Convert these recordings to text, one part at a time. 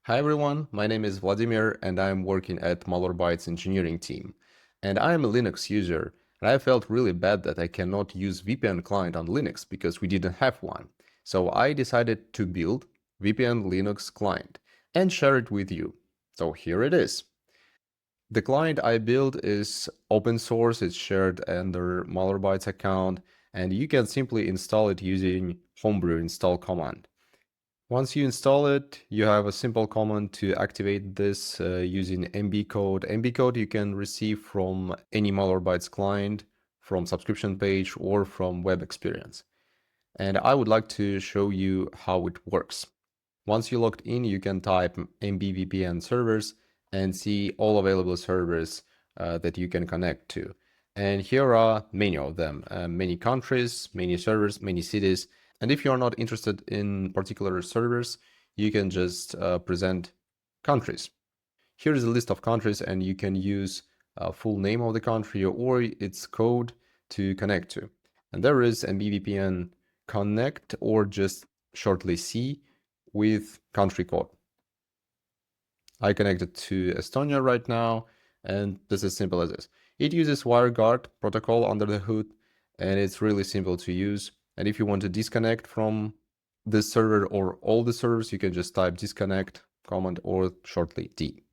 Hi everyone, my name is Vladimir and I'm working at Malwarebytes engineering team. And I am a Linux user, and I felt really bad that I cannot use VPN client on Linux because we didn't have one. So I decided to build VPN Linux client and share it with you. So here it is. The client I built is open source, it's shared under Malwarebytes account, and you can simply install it using Homebrew install command. Once you install it, you have a simple command to activate this using MB code. MB code you can receive from any Malwarebytes client, from subscription page, or from web experience. And I would like to show you how it works. Once you logged in, you can type MB servers and see all available servers that you can connect to. And here are many of them, many countries, many servers, many cities. And if you're not interested in particular servers, you can just present countries. Here is a list of countries, and you can use a full name of the country or its code to connect to. And there is MBVPN connect, or just shortly C, with country code. I connected to Estonia right now, and this is simple as this. It uses WireGuard protocol under the hood, and it's really simple to use. And if you want to disconnect from this server or all the servers, you can just type disconnect command or shortly D.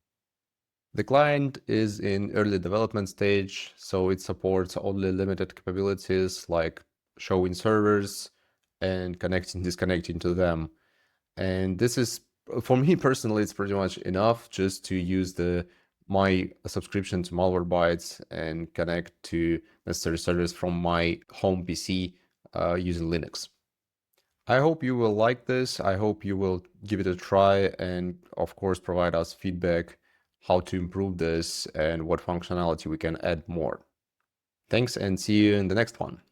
The client is in early development stage, so it supports only limited capabilities like showing servers and connecting, disconnecting to them. And this is, for me personally, it's pretty much enough just to use my subscription to Malwarebytes and connect to necessary servers from my home PC using Linux. I hope you will like this. I hope you will give it a try and, of course, provide us feedback how to improve this and what functionality we can add more. Thanks, and see you in the next one.